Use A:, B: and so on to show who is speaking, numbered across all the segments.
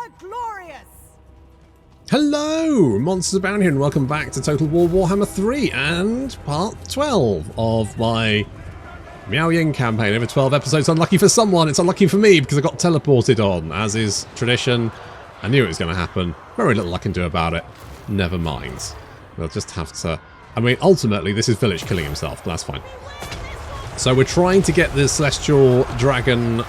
A: the glorious!
B: Hello, Monsters Abound here, and welcome back to Total War Warhammer 3 and part 12 of my Miao Ying campaign. Over 12 episodes. Unlucky for someone, it's unlucky for me because I got teleported on, as is tradition. I knew it was going to happen. Very little I can do about it. Never mind. We'll just have to... I mean, ultimately, this is Village killing himself, but that's fine. So we're trying to get the Celestial Dragon...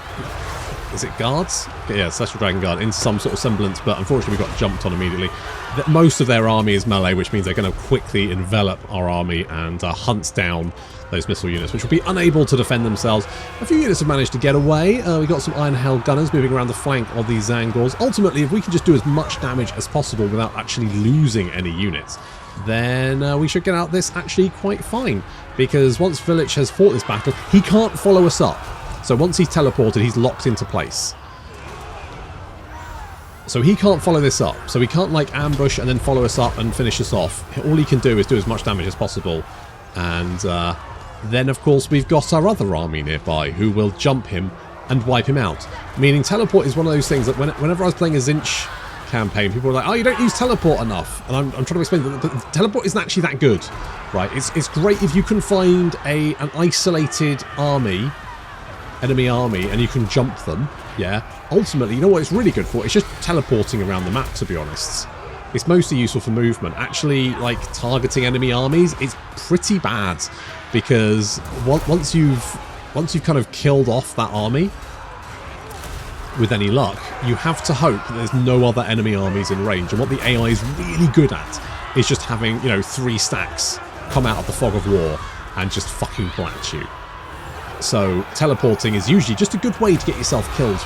B: Is it guards? Yeah, Celestial Dragon Guard into some sort of semblance, but unfortunately we got jumped on immediately. Most of their army is melee, which means they're going to quickly envelop our army and hunt down those missile units, which will be unable to defend themselves. A few units have managed to get away. We got some Iron Hell Gunners moving around the flank of these Zangors. Ultimately, if we can just do as much damage as possible without actually losing any units, then we should get out this actually quite fine. Because once Village has fought this battle, he can't follow us up. So once he's teleported, he's locked into place. So he can't follow this up. So he can't like ambush and then follow us up and finish us off. All he can do is do as much damage as possible. And then, of course, we've got our other army nearby who will jump him and wipe him out. Meaning teleport is one of those things that whenever I was playing a Zinch campaign, people were like, oh, you don't use teleport enough. And I'm trying to explain that the teleport isn't actually that good. Right? It's great if you can find an isolated army... enemy army and you can jump them, yeah. Ultimately, you know what it's really good for? It's just teleporting around the map, to be honest. It's mostly useful for movement. Actually, like, targeting enemy armies, it's pretty bad. Because once you've kind of killed off that army, with any luck, you have to hope that there's no other enemy armies in range. And what the AI is really good at is just having, you know, 3 stacks come out of the fog of war and just fucking blatch you. So, teleporting is usually just a good way to get yourself killed.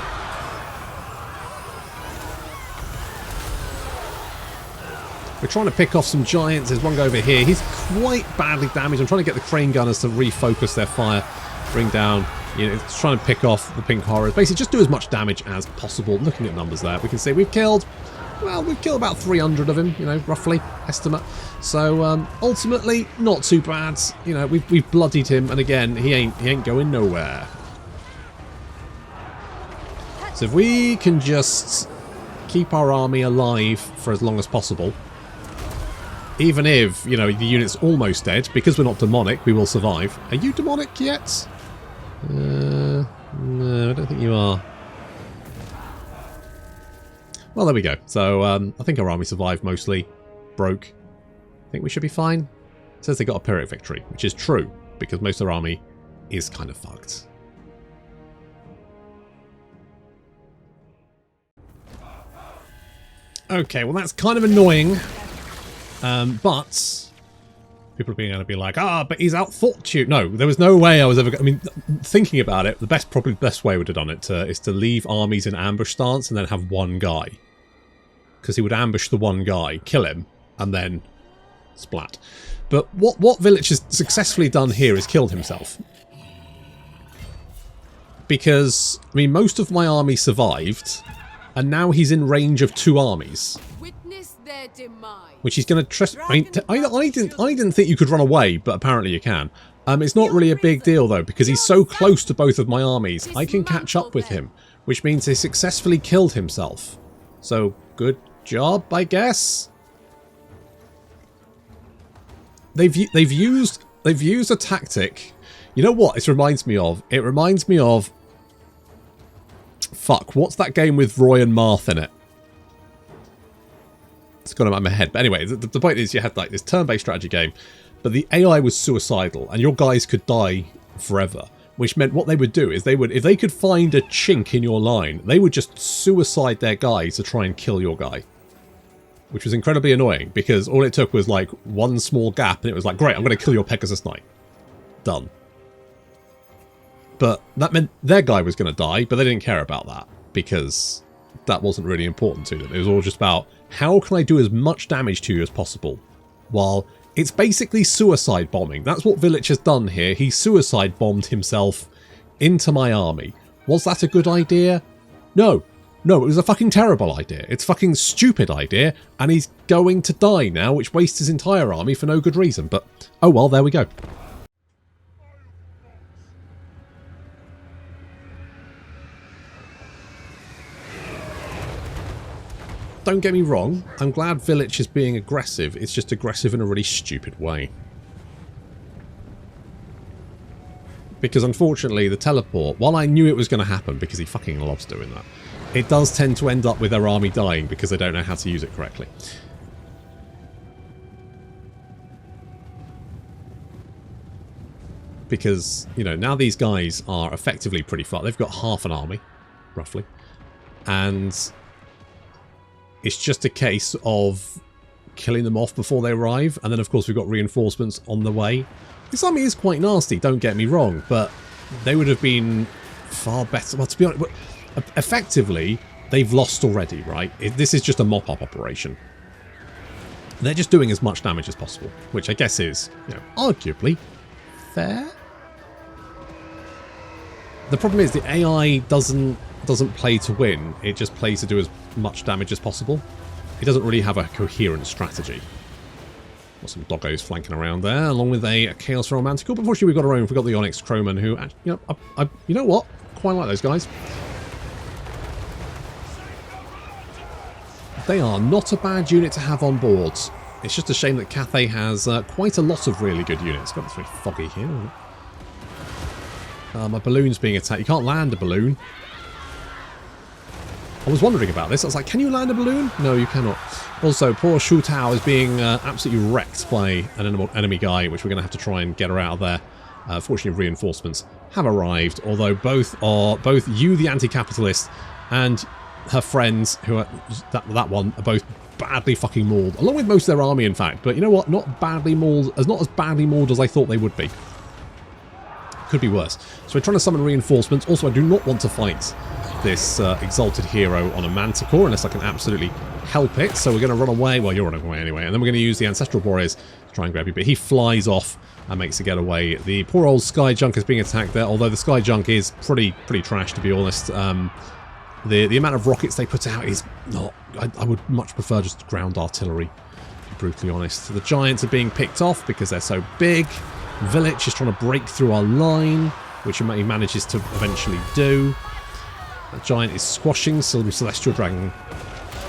B: We're trying to pick off some giants. There's one guy over here. He's quite badly damaged. I'm trying to get the crane gunners to refocus their fire. Bring down, you know, trying to pick off the pink horrors. Basically, just do as much damage as possible. Looking at numbers there, we can see we've killed... well, we've killed about 300 of him, you know, roughly, estimate. So, ultimately, not too bad. You know, we've bloodied him, and again, he ain't going nowhere. So if we can just keep our army alive for as long as possible, even if, you know, the unit's almost dead, because we're not demonic, we will survive. Are you demonic yet? No, I don't think you are. Well, there we go. So, I think our army survived mostly. Broke. I think we should be fine. It says they got a Pyrrhic victory, which is true, because most of our army is kind of fucked. Okay, well that's kind of annoying. But people are being able to be like, but he's outthought you. No, there was no way I was ever... I mean, thinking about it, probably the best way I would have done it is to leave armies in ambush stance and then have one guy. Because he would ambush the one guy, kill him, and then splat. But what Village has successfully done here is killed himself. Because, I mean, most of my army survived, and now he's in range of 2 armies.
A: Witness their demise.
B: Which he's going to trust... I mean, I didn't think you could run away, but apparently you can. It's not really a big deal, though, because he's so close to both of my armies, I can catch up with him, which means he successfully killed himself. So, good job, I guess. They've used a tactic. You know what it reminds me of? It reminds me of... fuck, what's that game with Roy and Marth in it? It's gone out of my head. But anyway, the point is you had like this turn-based strategy game, but the AI was suicidal, and your guys could die forever. Which meant what they would do is if they could find a chink in your line, they would just suicide their guy to try and kill your guy. Which was incredibly annoying, because all it took was like one small gap, and it was like, great, I'm going to kill your Pegasus Knight. Done. But that meant their guy was going to die, but they didn't care about that, because that wasn't really important to them. It was all just about, how can I do as much damage to you as possible? While it's basically suicide bombing. That's what Village has done here. He suicide bombed himself into my army. Was that a good idea? No. No, it was a fucking terrible idea. It's a fucking stupid idea, and he's going to die now, which wastes his entire army for no good reason. But, oh well, there we go. don't get me wrong, I'm glad Village is being aggressive. It's just aggressive in a really stupid way. Because unfortunately, the teleport, while I knew it was going to happen because he fucking loves doing that, it does tend to end up with their army dying because they don't know how to use it correctly. Because, you know, now these guys are effectively pretty far. They've got half an army, roughly. And it's just a case of killing them off before they arrive. And then, of course, we've got reinforcements on the way. This army is quite nasty, don't get me wrong, but they would have been far better. Well, to be honest, effectively, they've lost already, right? This is just a mop-up operation. They're just doing as much damage as possible, which I guess is, you know, arguably fair. The problem is the AI doesn't play to win. It just plays to do as much damage as possible. It doesn't really have a coherent strategy. Got some doggos flanking around there, along with a Chaos Feral Manticore. But unfortunately, we've got our own. We've got the Onyx Crowman, who, you know, you know what? Quite like those guys. They are not a bad unit to have on board. It's just a shame that Cathay has quite a lot of really good units. God, it's very foggy here. My balloon's being attacked. You can't land a balloon. I was wondering about this. I was like, can you land a balloon? No, you cannot. Also, poor Shu Tao is being absolutely wrecked by an enemy guy, which we're going to have to try and get her out of there. Fortunately, reinforcements have arrived, although both you, the anti-capitalist, and her friends, who are that one, are both badly fucking mauled, along with most of their army, in fact. But you know what? Not badly mauled, not as badly mauled as I thought they would be. Could be worse. So we're trying to summon reinforcements. Also, I do not want to fight this exalted hero on a Manticore unless I can absolutely help it. So we're going to run away. Well, you're running away anyway. And then we're going to use the Ancestral Warriors to try and grab you. But he flies off and makes a getaway. The poor old Sky Junk is being attacked there, although the Sky Junk is pretty trash, to be honest. The amount of rockets they put out is not... I would much prefer just ground artillery, to be brutally honest. The Giants are being picked off because they're so big. Village is trying to break through our line, which he manages to eventually do. That Giant is squashing some Celestial Dragon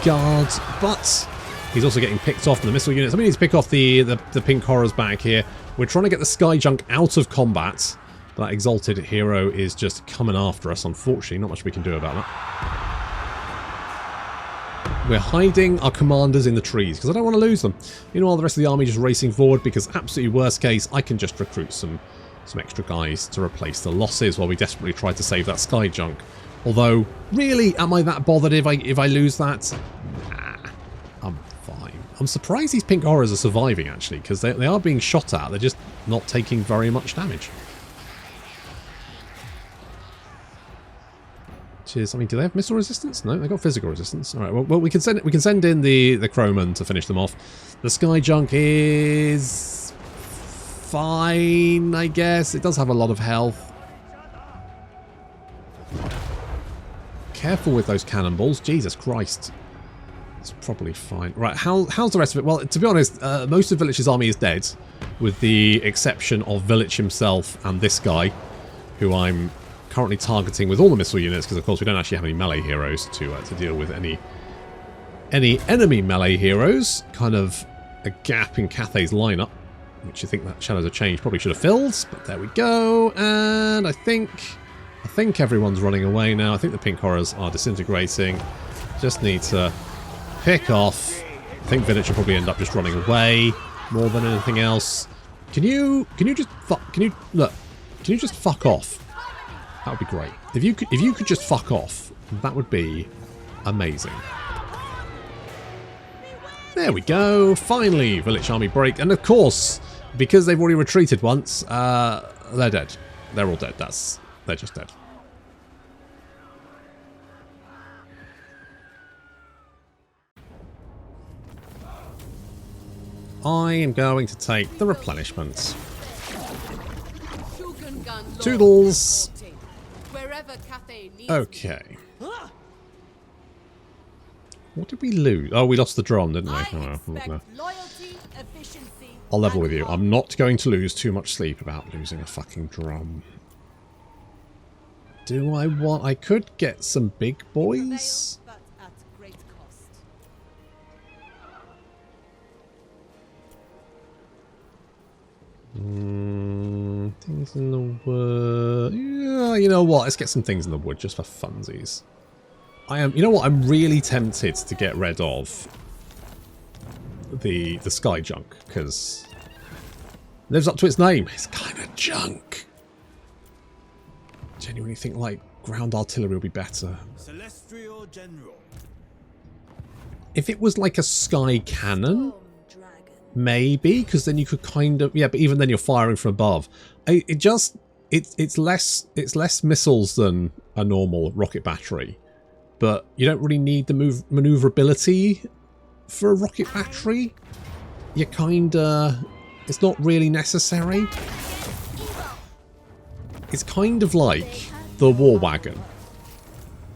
B: guards, but he's also getting picked off in the missile units. I mean, he's pick off the pink horrors back here. We're trying to get the Sky Junk out of combat. That exalted hero is just coming after us, unfortunately. Not much we can do about that. We're hiding our commanders in the trees because I don't want to lose them. Meanwhile, the rest of the army just racing forward because absolutely worst case, I can just recruit some extra guys to replace the losses while we desperately try to save that Sky Junk. Although, really, am I that bothered if I lose that? Nah, I'm fine. I'm surprised these pink horrors are surviving, actually, because they are being shot at. They're just not taking very much damage. Cheers. I mean, do they have missile resistance? No, they've got physical resistance. All right. Well, we can send in the Crowman to finish them off. The Sky Junk is fine, I guess. It does have a lot of health. Careful with those cannonballs. Jesus Christ. It's probably fine. Right. How's the rest of it? Well, to be honest, most of Village's army is dead, with the exception of Village himself and this guy, who I'm currently targeting with all the missile units, because of course we don't actually have any melee heroes to deal with any enemy melee heroes. Kind of a gap in Cathay's lineup, which I think that Shadows of Change probably should have filled, but there we go. And I think everyone's running away now. I think the pink horrors are disintegrating. Just need to pick off. I think Village will probably end up just running away more than anything else. Can you just fuck off? That would be great. If you could just fuck off, that would be amazing. There we go. Finally, Village army break. And of course, because they've already retreated once, they're dead. They're all dead. They're just dead. I am going to take the replenishments. Toodles. Okay. What did we lose? Oh, we lost the drum, didn't we? Oh, no. I'll level with you. I'm not going to lose too much sleep about losing a fucking drum. Do I want... I could get some big boys. Things in the wood. Yeah, you know what? Let's get some things in the wood just for funsies. You know what? I'm really tempted to get rid of the sky junk because it lives up to its name. It's kind of junk. Genuinely think like ground artillery will be better.
C: Celestial General.
B: If it was like a sky cannon, maybe, because then you could kind of, yeah, but even then you're firing from above. It's less missiles than a normal rocket battery, but you don't really need the maneuverability for a rocket battery. You kinda, it's not really necessary. It's kind of like the war wagon,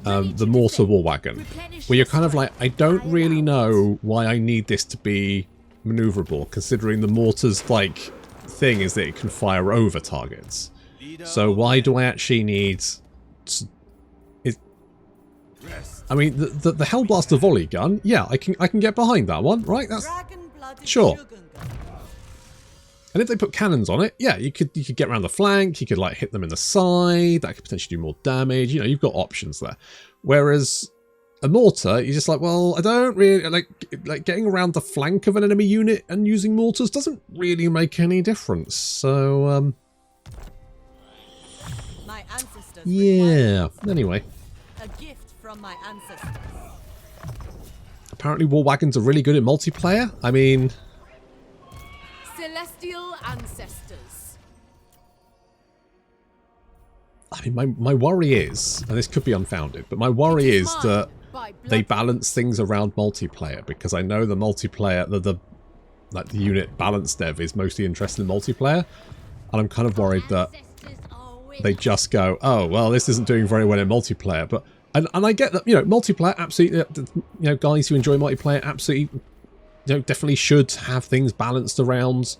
B: the mortar war wagon, where you're kind of like, I don't really know why I need this to be maneuverable, considering the mortar's like thing is that it can fire over targets. So why do I actually need it? I mean, the Hellblaster volley gun, yeah, I can get behind that one, right? That's sure. And if they put cannons on it, yeah, you could get around the flank, you could like hit them in the side, that could potentially do more damage, you know, you've got options there. Whereas a mortar, you're just like, well, I don't really like getting around the flank of an enemy unit and using mortars doesn't really make any difference. So
A: My ancestors
B: yeah, anyway.
A: a gift from my ancestors.
B: Apparently war wagons are really good in multiplayer. I mean,
A: Celestial ancestors.
B: I mean, my worry is, and this could be unfounded, but my worry is that they balance things around multiplayer, because I know the multiplayer, the unit balance dev is mostly interested in multiplayer, and I'm kind of worried that they just go, oh, well, this isn't doing very well in multiplayer, but and I get that, you know, multiplayer absolutely, you know, guys who enjoy multiplayer absolutely, you know, definitely should have things balanced around,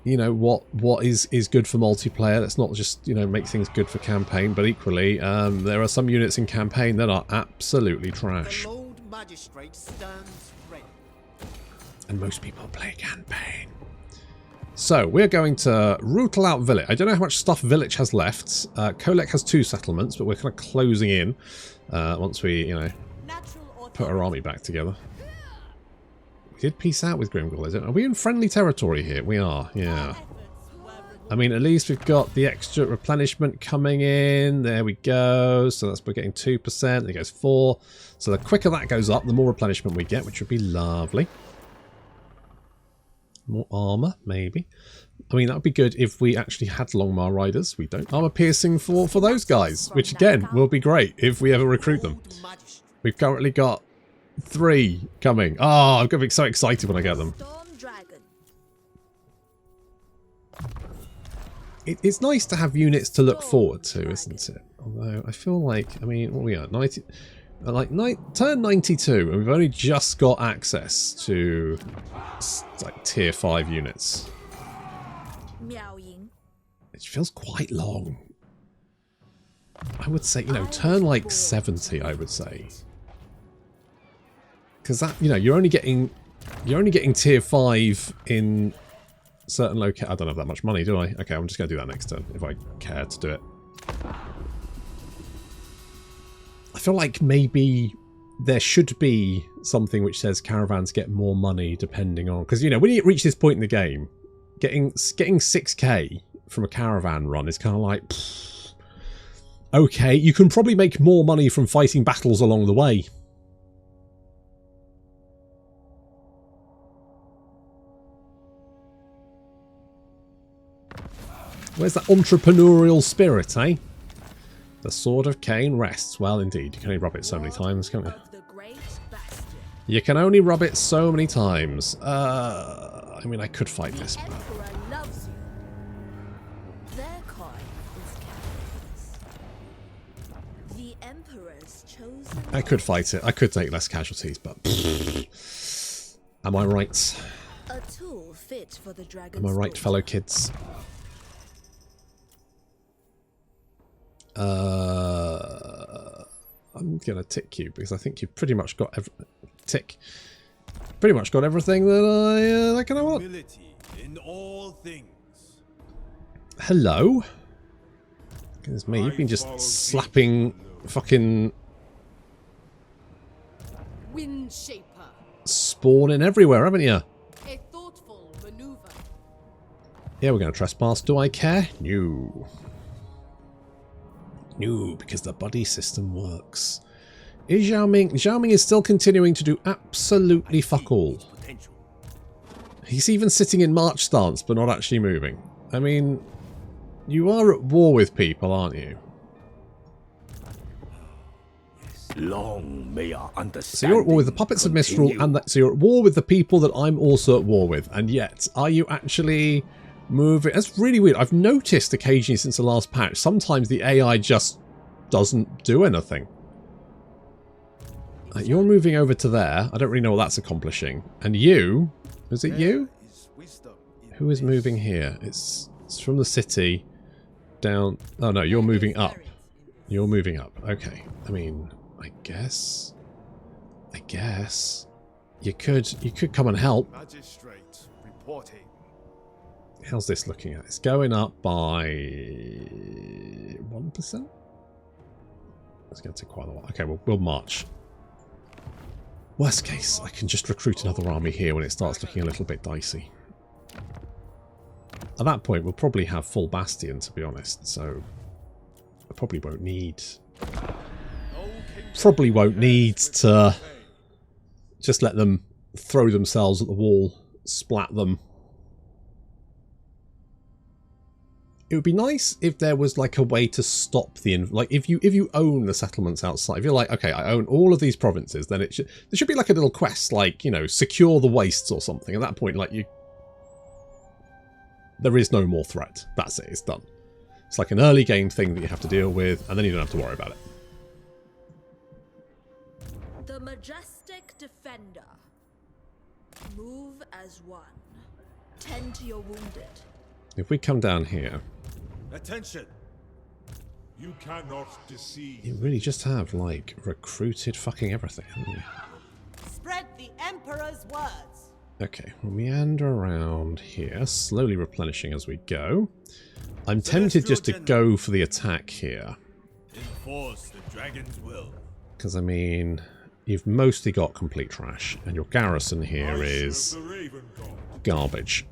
B: you know, what is good for multiplayer. Let's not just, you know, make things good for campaign, but equally, there are some units in campaign that are absolutely trash.
C: The Lord Magistrate stands ready.
B: And most people play campaign. So, we're going to rootle out Village. I don't know how much stuff Village has left. Kolek has 2 settlements, but we're kind of closing in once we, you know, put our army back together. We did peace out with Grimgall, is it? Are we in friendly territory here? We are, yeah. I mean, at least we've got the extra replenishment coming in. There we go. So that's, we're getting 2%. There goes 4. So the quicker that goes up, the more replenishment we get, which would be lovely. More armor, maybe. I mean, that would be good if we actually had Longmar Riders. We don't. Armor piercing for those guys, which again will be great if we ever recruit them. We've currently got 3 coming. Oh, I'm going to be so excited when I get them. It's nice to have units to look forward to, isn't it? Although I feel like, I mean, what are we at? 90, turn 92, and we've only just got access to like tier 5 units.
A: Miao Ying.
B: It feels quite long. I would say, you know, turn like 70, I would say. Because that, you know, you're only getting tier 5 in certain locations. I don't have that much money, do I? Okay, I'm just going to do that next turn if I care to do it. I feel like maybe there should be something which says caravans get more money depending on, because, you know, when you reach this point in the game, getting 6k from a caravan run is kind of like, pfft, okay, you can probably make more money from fighting battles along the way. Where's that entrepreneurial spirit, eh? The Sword of Cain rests. Well, indeed. You can only rub it so many times, can't you? You can only rub it so many times. I mean, I could fight this, but... I could fight it. I could take less casualties, but... Am I right? Am I right, fellow kids? I'm gonna tick you because I think you've pretty much got everything that I can want.
C: In all things.
B: Hello? Goodness me, you've been just slapping fucking
A: Wind shaper.
B: spawning everywhere, haven't you?
A: A thoughtful maneuver.
B: Yeah, we're going to trespass. Do I care? No. No, because the buddy system works. Is Xiao Ming? Xiao Ming is still continuing to do absolutely fuck all. He's even sitting in march stance, but not actually moving. I mean, you are at war with people, aren't you?
D: Long may our understanding.
B: So you're at war with the puppets of Mistral, and so you're at war with the people that I'm also at war with. And yet, are you actually moving? That's really weird. I've noticed occasionally since the last patch, sometimes the AI just doesn't do anything. You're moving over to there. I don't really know what that's accomplishing. And you? Is it you? Who is moving here? It's from the city down. Oh no, you're moving up. You're moving up. Okay. I mean, I guess you could come and help.
C: Magistrate reporting.
B: How's this looking at? It's going up by 1%. It's going to take quite a while. Okay, we'll march. Worst case, I can just recruit another army here when it starts looking a little bit dicey. At that point, we'll probably have full bastion, to be honest, so I probably won't need to just let them throw themselves at the wall, splat them. It would be nice if there was like a way to stop the like if you own the settlements outside. If you're like, okay, I own all of these provinces, then there should be like a little quest, like, you know, secure the wastes or something. At that point, like, there is no more threat. That's it. It's done. It's like an early game thing that you have to deal with, and then you don't have to worry about it.
A: The majestic defender. Move as one. Tend to your wounded.
B: If we come down here,
C: Attention.
E: You cannot deceive.
B: you really just have like recruited fucking everything, haven't you?
A: Spread the Emperor's words.
B: Okay, we'll meander around here, slowly replenishing as we go. I'm tempted just to go for the attack here.
C: Enforce the dragon's will.
B: Because, I mean, you've mostly got complete trash, and your garrison here is garbage.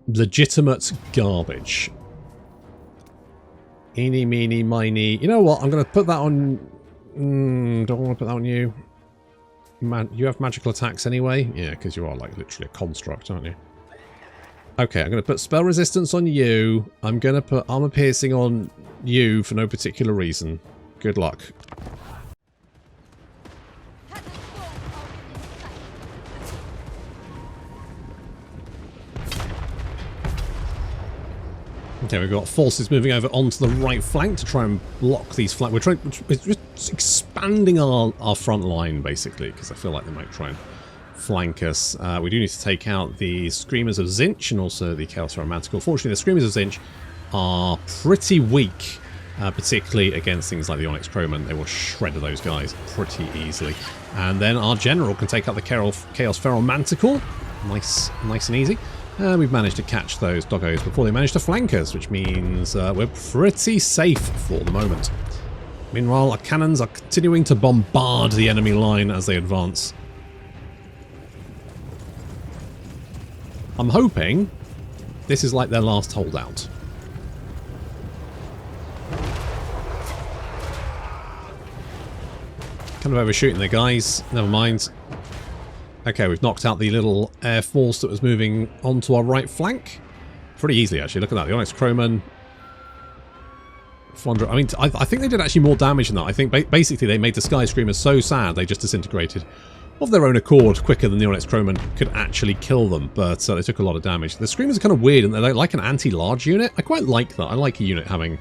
B: Legitimate garbage. Eeny, meeny, miny. You know what? I'm going to put that on... don't want to put that on you. You have magical attacks anyway? Yeah, because you are, like, literally a construct, aren't you? Okay, I'm going to put spell resistance on you. I'm going to put armor piercing on you for no particular reason. Good luck. Okay, we've got forces moving over onto the right flank to try and block these flanks. We're just expanding our front line, basically, because I feel like they might try and flank us. We do need to take out the Screamers of Zinch and also the Chaos Romantical. Fortunately, the Screamers of Zinch are pretty weak, particularly against things like the Onyx Crowman. They will shred those guys pretty easily. And then our general can take out the Chaos Feral Manticore. Nice and easy. And we've managed to catch those doggos before they managed to flank us, which means we're pretty safe for the moment. Meanwhile, our cannons are continuing to bombard the enemy line as they advance. I'm hoping this is like their last holdout. Kind of overshooting the guys. Never mind. Okay, we've knocked out the little air force that was moving onto our right flank. Pretty easily, actually. Look at that. The Onyx Crowman. 400. I mean, I think they did actually more damage than that. I think basically they made the Sky Screamers so sad they just disintegrated of their own accord quicker than the Onyx Crowman could actually kill them. But they took a lot of damage. The Screamers are kind of weird, and they're like an anti-large unit. I quite like that. I like a unit having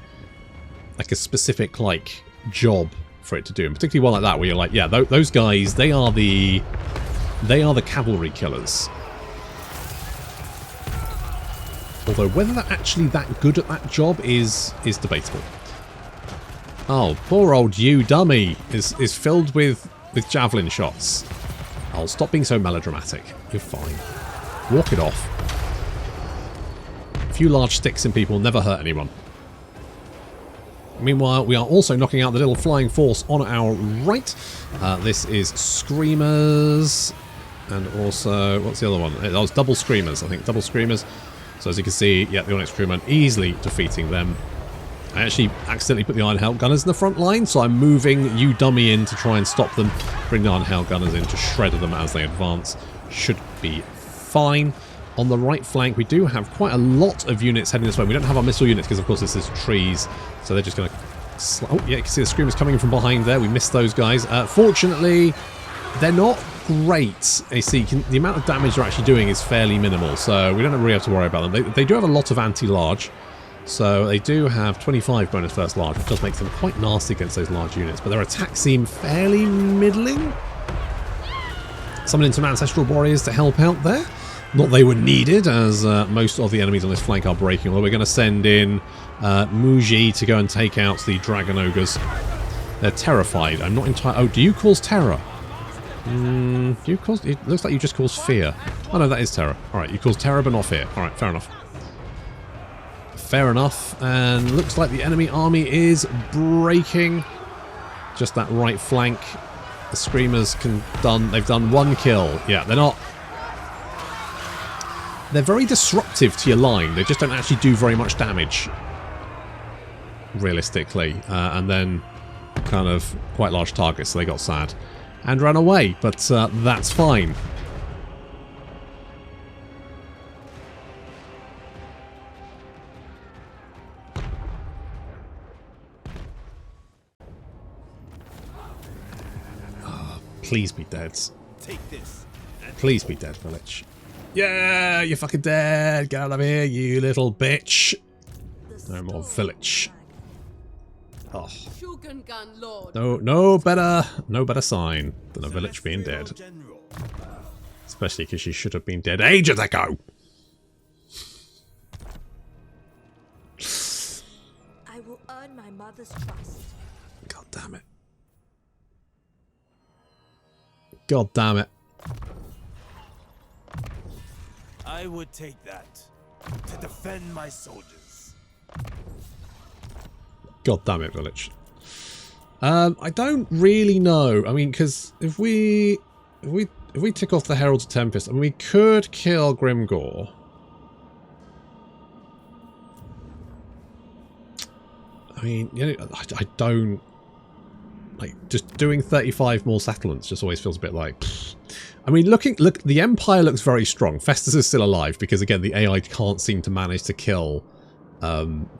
B: like a specific like job for it to do, and particularly one like that where you're like, yeah, those guys, they are the cavalry killers. Although whether they're actually that good at that job is debatable. Oh, poor old you dummy is filled with javelin shots. Oh, stop being so melodramatic. You're fine. Walk it off. few large sticks in people never hurt anyone. Meanwhile, we are also knocking out the little flying force on our right. This is Screamers. And also, what's the other one? That was Double Screamers, I think. Double Screamers. So as you can see, yeah, the Onyx Crewman easily defeating them. I actually accidentally put the Iron Helm Gunners in the front line, so I'm moving you dummy in to try and stop them. Bring the Iron Helm Gunners in to shred them as they advance. Should be fine. On the right flank, we do have quite a lot of units heading this way. We don't have our missile units because, of course, this is trees. So they're just going to... Oh, yeah, you can see the Screamers coming in from behind there. We missed those guys. Fortunately, they're not great. You see, the amount of damage they're actually doing is fairly minimal. So we don't really have to worry about them. They do have a lot of anti-large. So they do have 25 bonus first large, which does make them quite nasty against those large units. But their attacks seem fairly middling. Summoning some Ancestral Warriors to help out there. Not they were needed, as most of the enemies on this flank are breaking. Although we're going to send in Muji to go and take out the Dragon Ogres. They're terrified. I'm not entirely... Oh, do you cause terror? Do you cause... It looks like you just cause fear. Oh no, that is terror. Alright, you cause terror but not fear. Alright, fair enough. Fair enough. And looks like the enemy army is breaking. Just that right flank. The Screamers they've done one kill. Yeah, they're not... They're very disruptive to your line. They just don't actually do very much damage, realistically. And then kind of quite large targets, so they got sad and ran away. But that's fine. Please be dead.
C: Take this.
B: Please be dead, village. Yeah, you're fucking dead. Get out of here, you little bitch. No more village. Oh. No better sign than a village being dead. Especially because she should have been dead ages ago.
A: I will earn my mother's trust.
B: God damn it. God damn it.
C: I would take that to defend my soldiers.
B: God damn it, village. I don't really know. I mean, because if we tick off the Herald of Tempest, I mean, we could kill Grimgore. I mean, you know, I don't like just doing 35 more settlements. Just always feels a bit like. Pfft. I mean, look, the Empire looks very strong. Festus is still alive because, again, the AI can't seem to manage to kill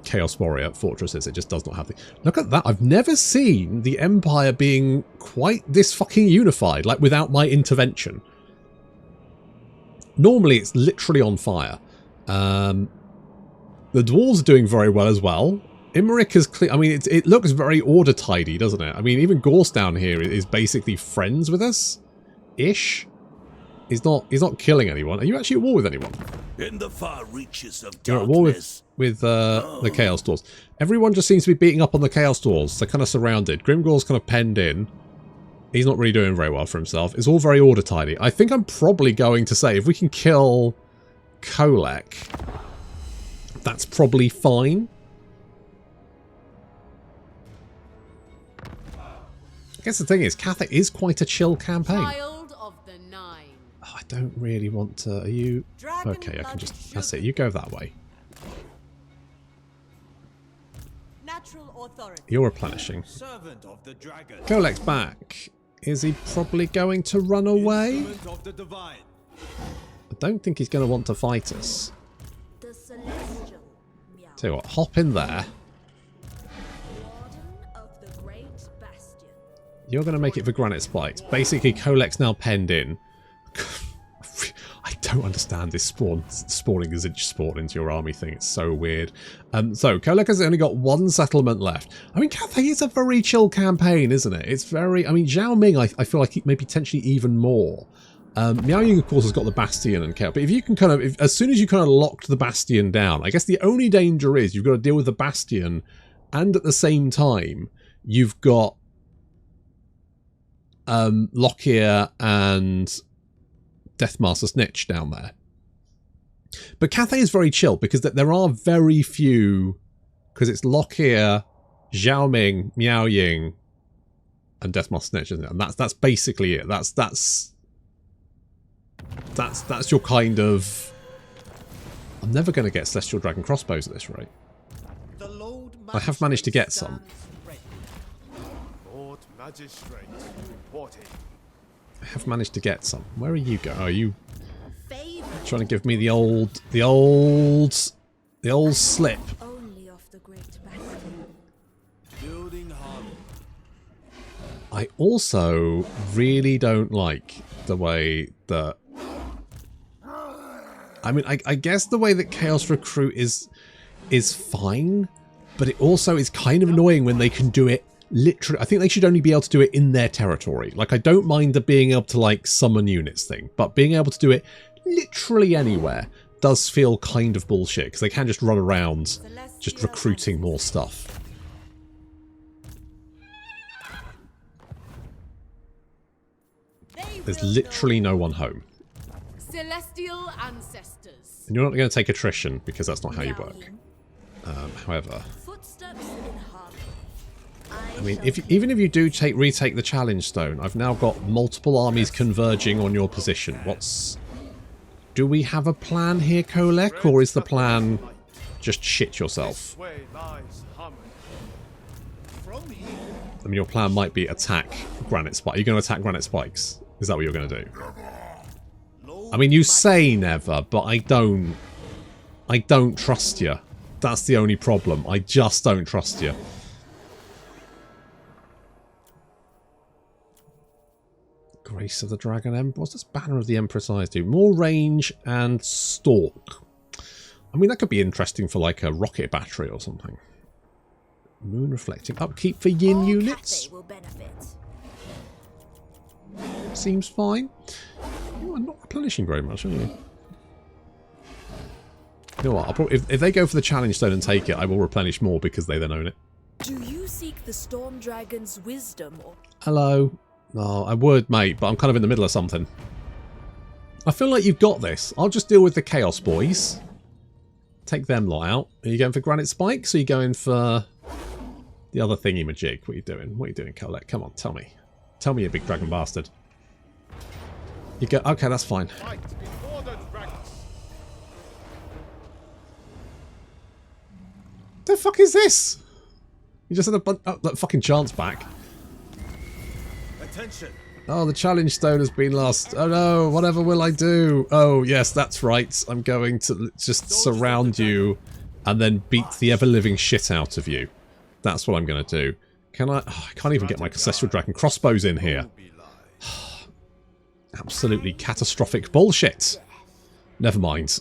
B: Chaos Warrior fortresses. It just does not have the... Look at that. I've never seen the Empire being quite this fucking unified, like, without my intervention. Normally, it's literally on fire. The Dwarves are doing very well as well. Imric is clear. I mean, it looks very order-tidy, doesn't it? I mean, even Gorse down here is basically friends with us. Ish. He's not killing anyone. Are you actually at war with anyone?
D: In the far reaches of darkness.
B: You're at war with the Chaos Dwarves. Everyone just seems to be beating up on the Chaos Dwarves. They're kind of surrounded. Grimgore's kind of penned in. He's not really doing very well for himself. It's all very order tidy. I think I'm probably going to say if we can kill Kolek, that's probably fine. I guess the thing is, Catholic is quite a chill campaign.
F: Child of the Nine.
B: Oh, I don't really want to... Are you... Okay, I can just... That's it. You go that way.
A: Natural authority.
B: You're replenishing.
C: Servant of the dragon.
B: Kolek's back. Is he probably going to run away?
C: Instrument of the divine.
B: I don't think he's going to want to fight us.
A: The celestial Miao.
B: Tell you what, hop in there. You're going to make it for Granite Spikes. Basically, Kolek's now penned in. I don't understand this spawning as inch spawn into your army thing. It's so weird. So, Kolek has only got one settlement left. I mean, Cathay is a very chill campaign, isn't it? It's very... I mean, Zhao Ming, I feel like maybe potentially even more. Miao Ying, of course, has got the Bastion and Chaos. But if you can kind of... as soon as you kind of locked the Bastion down, I guess the only danger is you've got to deal with the Bastion, and at the same time, you've got... Lockyer and Deathmaster Snitch down there. But Cathay is very chill because there are very few, because it's Lockyer, Xiaoming, Miao Ying, and Deathmaster Snitch, isn't it? And that's basically it. That's your kind of. I'm never going to get Celestial Dragon crossbows at this rate. I have managed to get some.
C: Lord Magistrate reporting.
B: I have managed to get some. Where are you going? Are you
A: Favor
B: trying to give me the old slip?
A: only of the great battle.
C: Building Harlem.
B: I also really don't like the way that. I mean, I guess the way that Chaos Recruit is fine, but it also is kind of annoying when they can do it literally. I think they should only be able to do it in their territory. Like, I don't mind the being able to, like, summon units thing, but being able to do it literally anywhere does feel kind of bullshit, because they can just run around just recruiting more stuff. There's literally no one home.
F: Celestial ancestors.
B: And you're not going to take attrition, because that's not how you work. However,
A: Footsteps in harmony.
B: I mean, even if you do retake the challenge stone, I've now got multiple armies converging on your position. Do we have a plan here, Kolek, or is the plan just shit yourself?
C: Way lies harmony.
B: I mean, your plan might be attack granite spikes. Are you going to attack granite spikes? Is that what you're going to do? I mean, you say never, but I don't trust you. That's the only problem. I just don't trust you. Grace of the Dragon Emperor. What's this Banner of the Empress Eyes do? More range and stalk. I mean, that could be interesting for like a rocket battery or something. Moon reflecting upkeep for yin units.
A: Will benefit.
B: Seems fine. Oh, I'm not replenishing very much, are you? You know what? I'll probably, if they go for the challenge stone and take it, I will replenish more because they then own it.
A: Do you seek the Storm Dragon's wisdom or...
B: Hello. No, I would, mate, but I'm kind of in the middle of something. I feel like you've got this. I'll just deal with the Chaos Boys. Take them lot out. Are you going for Granite Spikes, or are you going for the other thingy-majig? What are you doing? What are you doing, Colette? Come on, tell me. Tell me, you big dragon bastard. You go... Okay, that's fine.
C: Fight before the dragons.
B: The fuck is this? You just had that fucking chance back.
C: Attention.
B: Oh, the challenge stone has been lost. Oh no, whatever will I do? Oh, yes, that's right. I'm going to just surround you and then beat the ever-living shit out of you. That's what I'm going to do. Can I... Oh, I can't even get my Celestial Dragon crossbows in here. Absolutely catastrophic bullshit. Never mind.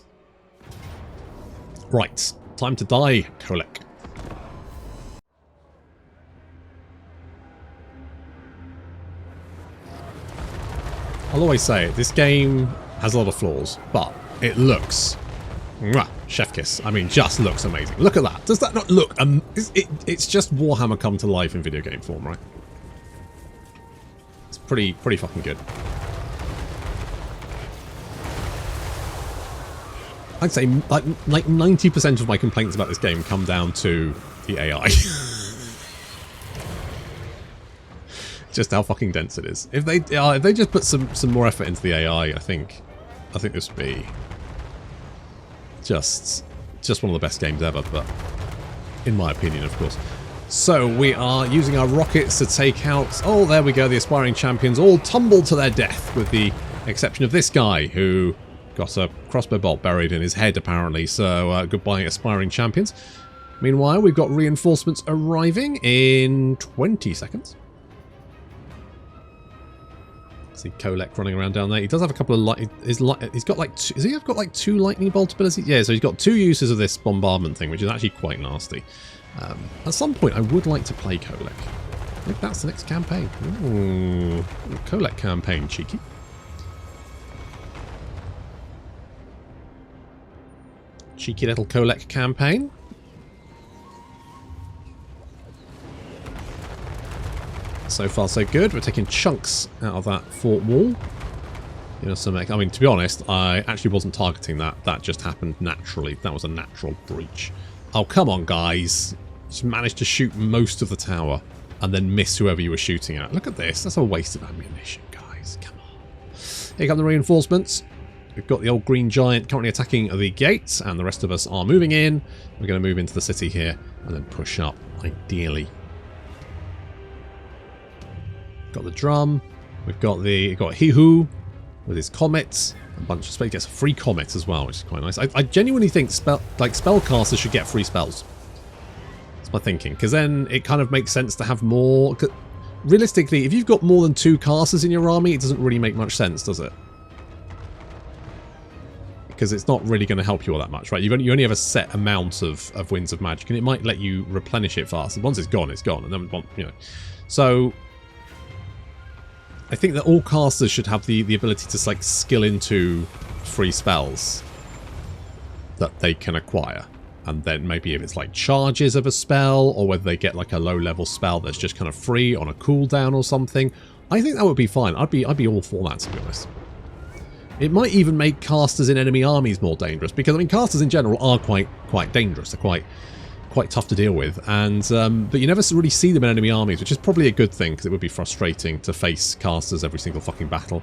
B: Right, time to die, Kolek. I'll always say it, this game has a lot of flaws, but it looks... Mwah, chef kiss. I mean, just looks amazing. Look at that. Does that not look... it's just Warhammer come to life in video game form, right? It's pretty fucking good. I'd say like 90% of my complaints about this game come down to the AI. Just how fucking dense it is. If they just put some more effort into the AI, I think this would be just one of the best games ever, but in my opinion, of course. So we are using our rockets to take out... Oh, there we go. The aspiring champions all tumble to their death, with the exception of this guy who got a crossbow bolt buried in his head, apparently. So goodbye, aspiring champions. Meanwhile, we've got reinforcements arriving in 20 seconds. See Kolek running around down there. He does have a couple of light. He's got like two, has he got like 2 lightning bolt abilities? Yeah, so he's got 2 uses of this bombardment thing, which is actually quite nasty. At some point, I would like to play Kolek. I think that's the next campaign. Ooh, Kolek campaign, cheeky. Cheeky little Kolek campaign. So far so good. We're taking chunks out of that fort wall. You know, I mean, to be honest, I actually wasn't targeting that. That just happened naturally. That was a natural breach. Oh, come on, guys. Just managed to shoot most of the tower and then miss whoever you were shooting at. Look at this. That's a waste of ammunition, guys. Come on. Here come the reinforcements. We've got the old green giant currently attacking the gates, and the rest of us are moving in. We're going to move into the city here and then push up, ideally. Got the drum. We've got Hihu with his comets. A bunch of spells. He gets a free comet as well, which is quite nice. I genuinely think spellcasters should get free spells. That's my thinking, because then it kind of makes sense to have more. Realistically, if you've got more than 2 casters in your army, it doesn't really make much sense, does it? Because it's not really going to help you all that much, right? You only have a set amount of winds of magic, and it might let you replenish it faster. Once it's gone, and then you know. So I think that all casters should have the ability to like skill into free spells that they can acquire. And then maybe if it's like charges of a spell, or whether they get like a low level spell that's just kind of free on a cooldown or something. I think that would be fine. I'd be all for that, to be honest. It might even make casters in enemy armies more dangerous, because I mean casters in general are quite dangerous. They're quite tough to deal with, and but you never really see them in enemy armies, which is probably a good thing, because it would be frustrating to face casters every single fucking battle.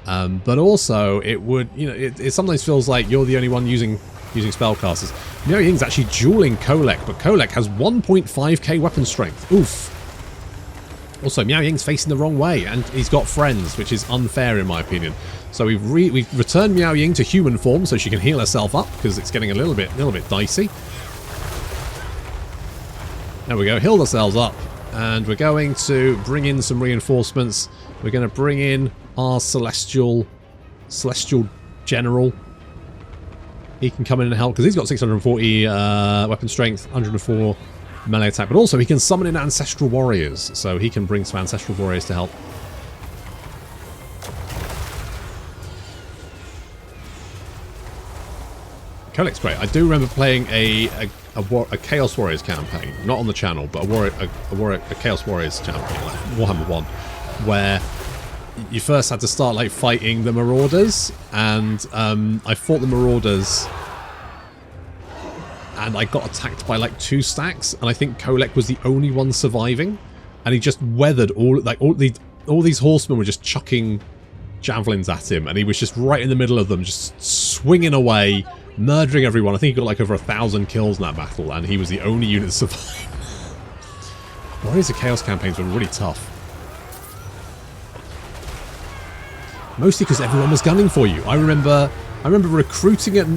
B: But also it would, you know, it sometimes feels like you're the only one using spellcasters. Miao Ying's actually dueling Kolek, but Kolek has 1.5k weapon strength. Oof. Also, Miao Ying's facing the wrong way, and he's got friends, which is unfair in my opinion. So we've returned Miao Ying to human form so she can heal herself up, because it's getting a little bit dicey. There we go, healed ourselves up, and we're going to bring in some reinforcements. We're going to bring in our celestial general. He can come in and help, because he's got 640 weapon strength, 104 melee attack, but also he can summon in ancestral warriors, so he can bring some ancestral warriors to help. Kolek's great. I do remember playing a Chaos Warriors campaign, not on the channel, but a Chaos Warriors campaign, like Warhammer 1, where you first had to start like fighting the Marauders, and I fought the Marauders, and I got attacked by like 2 stacks, and I think Kolek was the only one surviving, and he just weathered all these horsemen were just chucking javelins at him, and he was just right in the middle of them, just swinging away, murdering everyone. I think he got like over 1,000 kills in that battle, and he was the only unit to survive. Warriors of Chaos campaigns were really tough. Mostly because everyone was gunning for you. I remember recruiting at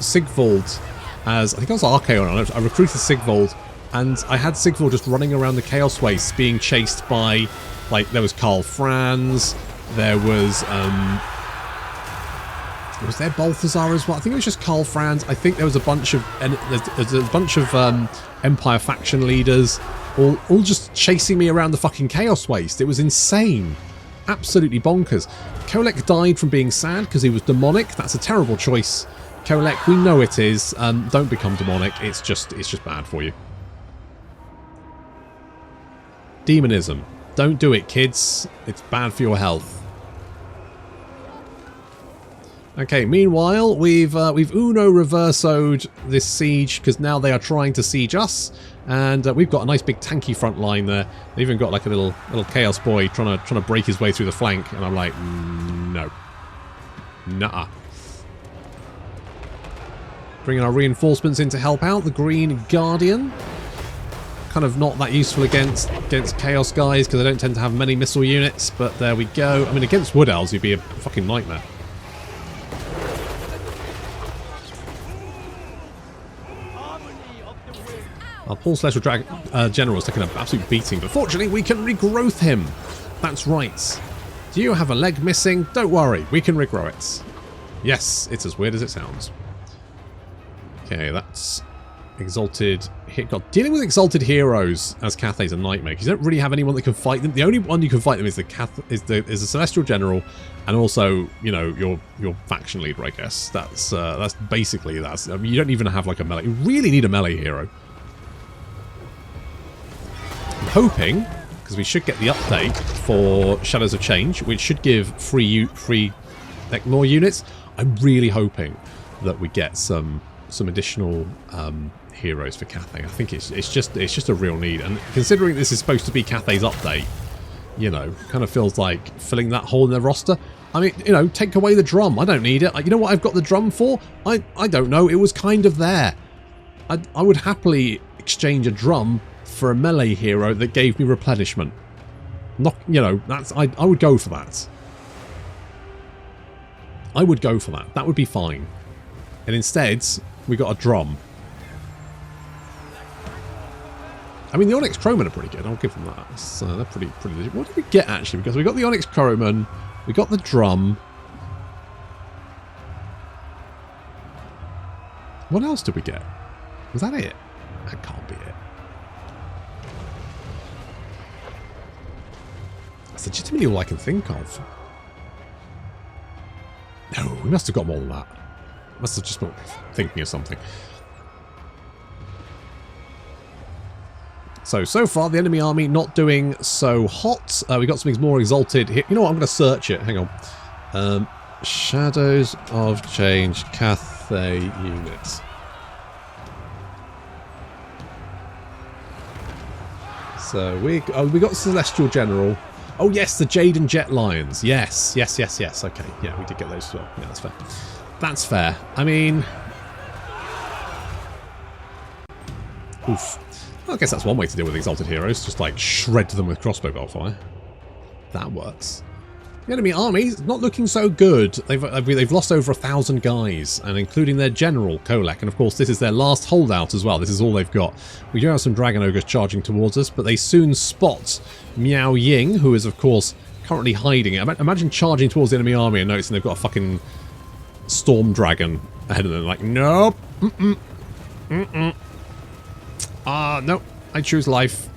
B: Sigvald as, I think I was Archaon. I recruited Sigvald, and I had Sigvald just running around the Chaos Wastes being chased by, like, there was Karl Franz, there was there Balthazar as well? I think it was just Karl Franz. I think there was a bunch of Empire faction leaders all just chasing me around the fucking Chaos Waste. It was insane. Absolutely bonkers. Kolek died from being sad because he was demonic. That's a terrible choice. Kolek, we know it is. Don't become demonic. It's just bad for you. Demonism. Don't do it, kids. It's bad for your health. Okay, meanwhile, we've Uno reversoed this siege, because now they are trying to siege us, and we've got a nice big tanky front line there. They've even got like a little chaos boy trying to break his way through the flank, and I'm like, no. Nuh-uh. Bringing our reinforcements in to help out. The Green Guardian. Kind of not that useful against Chaos guys, because they don't tend to have many missile units, but there we go. I mean, against Wood Elves, you'd be a fucking nightmare. Our Paul Celestial General is taking an absolute beating, but fortunately we can regrowth him. That's right. Do you have a leg missing? Don't worry, we can regrow it. Yes, it's as weird as it sounds. Okay, that's Exalted. God, dealing with Exalted Heroes as Cathay's a nightmare, because you don't really have anyone that can fight them. The only one you can fight them is the Celestial General, and also, you know, your faction leader, I guess. That's basically that. I mean, you don't even have like a melee. You really need a melee hero. I'm hoping, because we should get the update for Shadows of Change, which should give free more units. I'm really hoping that we get some additional heroes for Cathay. I think it's just a real need, and considering this is supposed to be Cathay's update, you know, kind of feels like filling that hole in their roster. I mean, you know, take away the drum. I don't need it. You know what I've got the drum for? I don't know. It was kind of there. I would happily exchange a drum for a melee hero that gave me replenishment. Not, you know, that's I would go for that. I would go for that. That would be fine. And instead, we got a drum. I mean, the Onyx Crowmen are pretty good. I'll give them that. So they're pretty legit. What did we get, actually? Because we got the Onyx Crowmen, we got the drum. What else did we get? Was that it? That can't be it. That's legitimately all I can think of. No, we must have got more than that. Must have just been thinking of something. So far, the enemy army not doing so hot. We got something more exalted here. You know what? I'm going to search it. Hang on. Shadows of Change Cathay units. So we got Celestial General. Oh yes, the Jade and Jet Lions. Yes. Okay, yeah, we did get those as well. Yeah, that's fair. That's fair. I mean, oof. Well, I guess that's one way to deal with exalted heroes. Just like shred them with crossbow bolt fire. That works. The enemy army's not looking so good. They've lost over 1,000 guys, and including their general Kolek. And of course, this is their last holdout as well. This is all they've got. We do have some Dragon Ogres charging towards us, but they soon spot Miao Ying, who is of course currently hiding. Imagine charging towards the enemy army and noticing they've got a fucking Storm Dragon ahead of them. Like, nope. No, I choose life.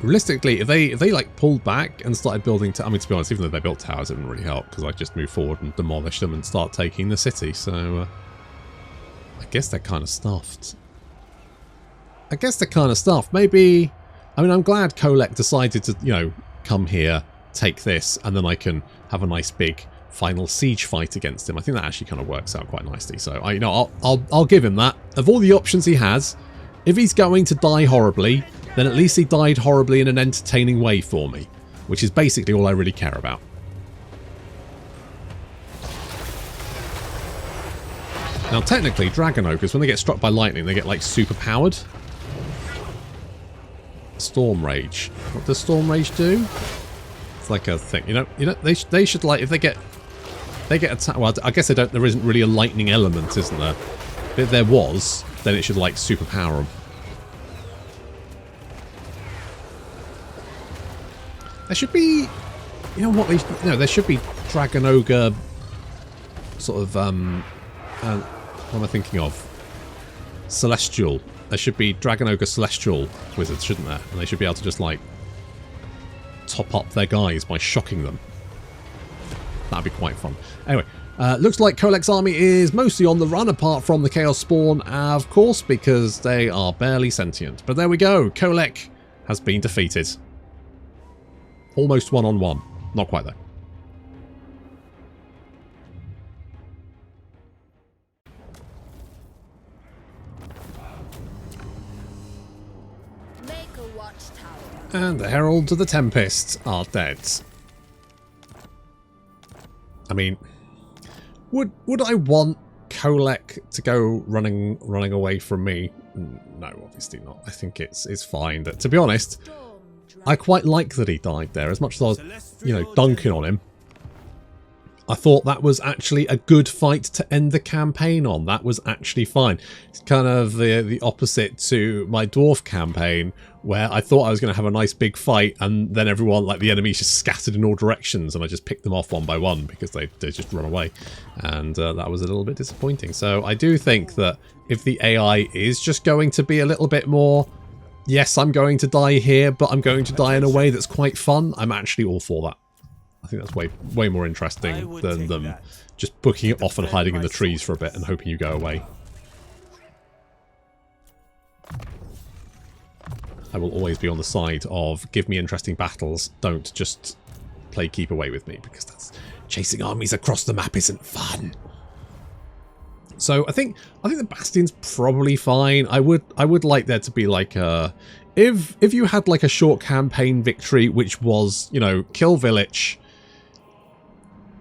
B: Realistically, if they like pulled back and started building, I mean, to be honest, even though they built towers, it didn't really help because I just moved forward and demolished them and start taking the city. So I guess they're kind of stuffed. Maybe. I mean, I'm glad Kolek decided to, you know, come here, take this, and then I can have a nice big final siege fight against him. I think that actually kind of works out quite nicely. So I'll give him that. Of all the options he has, if he's going to die horribly, then at least he died horribly in an entertaining way for me, which is basically all I really care about. Now technically, Dragon Ogres, when they get struck by lightning, they get like super powered. Storm Rage. What does Storm Rage do? It's like a thing, you know. They should, like, if they get attacked. Well, I guess there isn't really a lightning element, isn't there? But if there was, then it should like super power them. There should be, you know what? There should be Dragon Ogre sort of. What am I thinking of? Celestial. There should be Dragon Ogre Celestial wizards, shouldn't there? And they should be able to just like top up their guys by shocking them. That'd be quite fun. Anyway, looks like Kolek's army is mostly on the run, apart from the Chaos Spawn, of course, because they are barely sentient. But there we go. Kolek has been defeated. Almost one-on-one. Not quite though.
A: Make a watchtower.
B: And the Heralds of the Tempest are dead. I mean, would I want Kolek to go running away from me? No, obviously not. I think it's fine. But to be honest, I quite like that he died there. As much as I was, you know, dunking on him, I thought that was actually a good fight to end the campaign on. That was actually fine. It's kind of the opposite to my Dwarf campaign, where I thought I was going to have a nice big fight, and then everyone, like the enemies, just scattered in all directions, and I just picked them off one by one because they just run away. And that was a little bit disappointing. So I do think that if the AI is just going to be a little bit more, yes, I'm going to die here, but I'm going to die in a way that's quite fun, I'm actually all for that. I think that's way more interesting than them just booking it off and hiding in the trees for a bit and hoping you go away. I will always be on the side of give me interesting battles. Don't just play keep away with me, because that's chasing armies across the map isn't fun. So I think the Bastion's probably fine. I would like there to be like a if you had like a short campaign victory, which was, you know, kill village,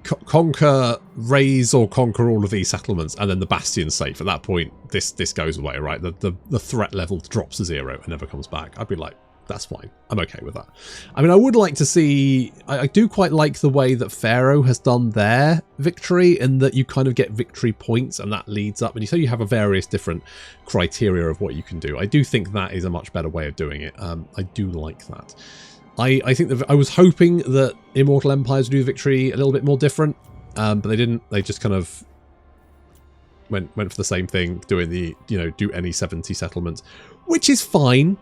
B: conquer, raise or conquer all of these settlements, and then the Bastion's safe. At that point, this goes away, right? The threat level drops to 0 and never comes back. I'd be like, that's fine. I'm okay with that. I mean, I would like to see... I do quite like the way that Pharaoh has done their victory, in that you kind of get victory points and that leads up. And so you have a various different criteria of what you can do. I do think that is a much better way of doing it. I do like that. I think that I was hoping that Immortal Empires would do the victory a little bit more different, but they didn't. They just kind of went for the same thing, doing the, you know, do any 70 settlements, which is fine.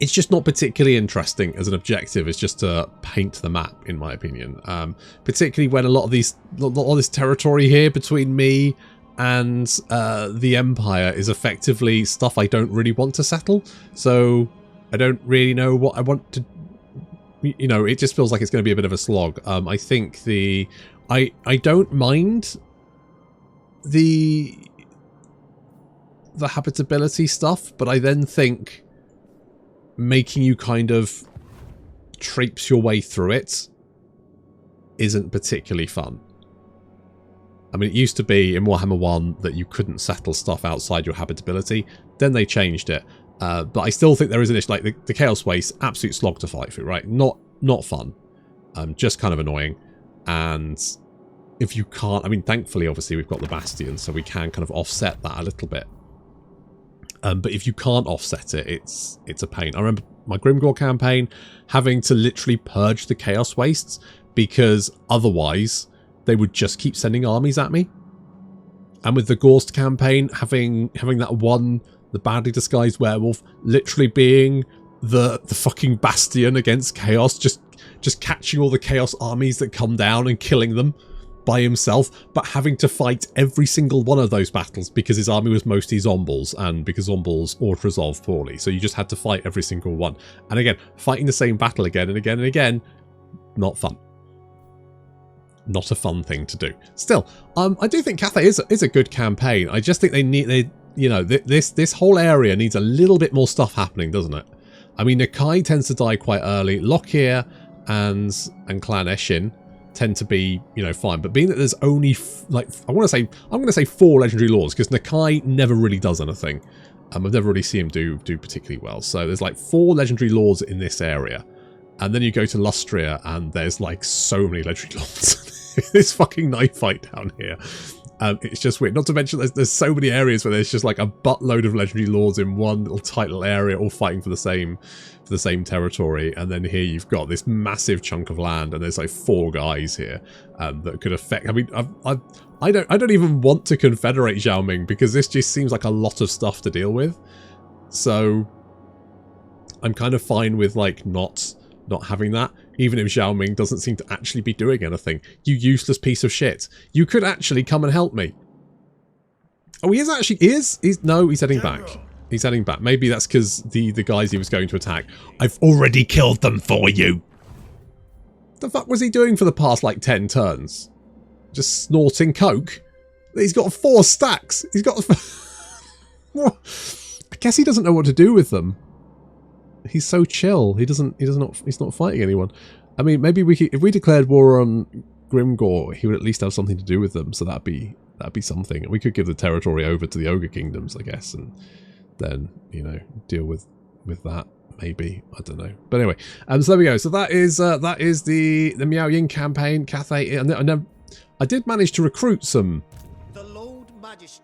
B: It's just not particularly interesting as an objective. It's just to paint the map, in my opinion. Particularly when a lot of this territory here between me and the Empire is effectively stuff I don't really want to settle. So I don't really know what I want to. You know, it just feels like it's going to be a bit of a slog. I think I don't mind the habitability stuff, but I then think making you kind of traipse your way through it isn't particularly fun. I mean, it used to be in Warhammer 1 that you couldn't settle stuff outside your habitability. Then they changed it. But I still think there is an issue, like the Chaos Waste, absolute slog to fight through, right? Not fun. Just kind of annoying. And if you can't, I mean, thankfully, obviously, we've got the Bastion, so we can kind of offset that a little bit. But if you can't offset it, it's a pain. I remember my Grimgore campaign having to literally purge the Chaos Wastes, because otherwise they would just keep sending armies at me. And with the Gorst campaign, having that one, the badly disguised werewolf, literally being the fucking Bastion against Chaos, just catching all the Chaos armies that come down and killing them by himself, but having to fight every single one of those battles because his army was mostly Zombles, and because Zombles auto-resolve poorly. So you just had to fight every single one. And again, fighting the same battle again and again and again, not fun. Not a fun thing to do. Still, I do think Cathay is a good campaign. I just think you know, this whole area needs a little bit more stuff happening, doesn't it? I mean, Nakai tends to die quite early. Lockyer and Clan Eshin tend to be, you know, fine. But being that there's only I'm going to say 4 legendary lords, because Nakai never really does anything. I've never really seen him do particularly well. So there's like 4 legendary lords in this area, and then you go to Lustria and there's like so many legendary lords. This fucking knife fight down here. It's just weird. Not to mention there's so many areas where there's just like a buttload of legendary lords in one little tight little area, all fighting for the same territory. And then here you've got this massive chunk of land, and there's like 4 guys here that could affect. I mean, I don't even want to confederate Xiaoming, because this just seems like a lot of stuff to deal with. So I'm kind of fine with like not having that, even if Xiaoming doesn't seem to actually be doing anything. You useless piece of shit. You could actually come and help me. Oh, he is actually... No, he's heading back. He's heading back. Maybe that's because the guys he was going to attack, I've already killed them for you. The fuck was he doing for the past, like, 10 turns? Just snorting coke? He's got 4 stacks. He's got... I guess he doesn't know what to do with them. He's so chill. He's not fighting anyone. I mean, maybe if we declared war on Grimgore, he would at least have something to do with them. So that'd be something. And we could give the territory over to the Ogre Kingdoms, I guess, and then, you know, deal with that. Maybe, I don't know. But anyway, so there we go. So that is the Miao Ying campaign. Cathay, and I did manage to recruit some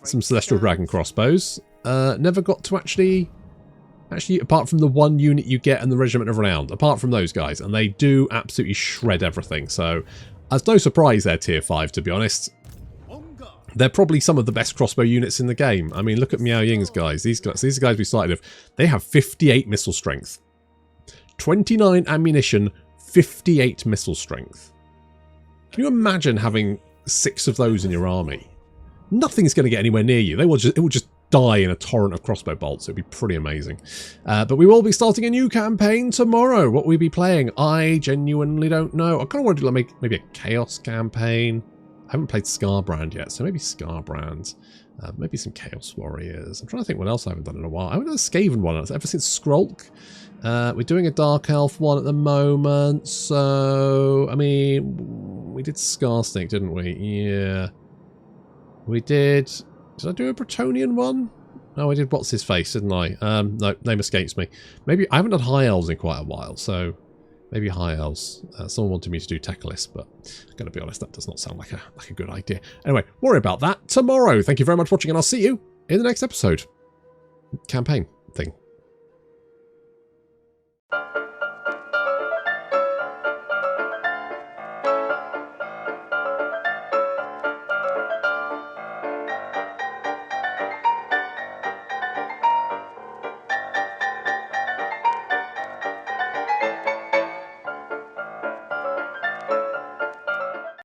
B: Celestial Dragon crossbows. Never got to actually, apart from the 1 unit you get and the Regiment of Renown, apart from those guys, and they do absolutely shred everything. So it's no surprise they're tier 5, to be honest. They're probably some of the best crossbow units in the game. I mean, look at Miao Ying's guys. These are the guys we started with. They have 58 missile strength, 29 ammunition, 58 missile strength. Can you imagine having 6 of those in your army? Nothing's going to get anywhere near you. It will just die in a torrent of crossbow bolts. It'd be pretty amazing. But we will be starting a new campaign tomorrow. What we'll be playing, I genuinely don't know. I kind of want to do like maybe a Chaos campaign. I haven't played Scarbrand yet, so maybe Scarbrand. Maybe some Chaos Warriors. I'm trying to think what else I haven't done in a while. I haven't done a Skaven one ever since Skrulk. We're doing a Dark Elf one at the moment. So, I mean, we did Skarsnik, didn't we? Yeah. We did... Did I do a Bretonnian one? No, I did What's His Face, didn't I? No, name escapes me. Maybe... I haven't done High Elves in quite a while, so... Maybe High Elves. Someone wanted me to do Teclis, but I'm going to be honest, that does not sound like a good idea. Anyway, worry about that tomorrow. Thank you very much for watching, and I'll see you in the next episode. Campaign thing.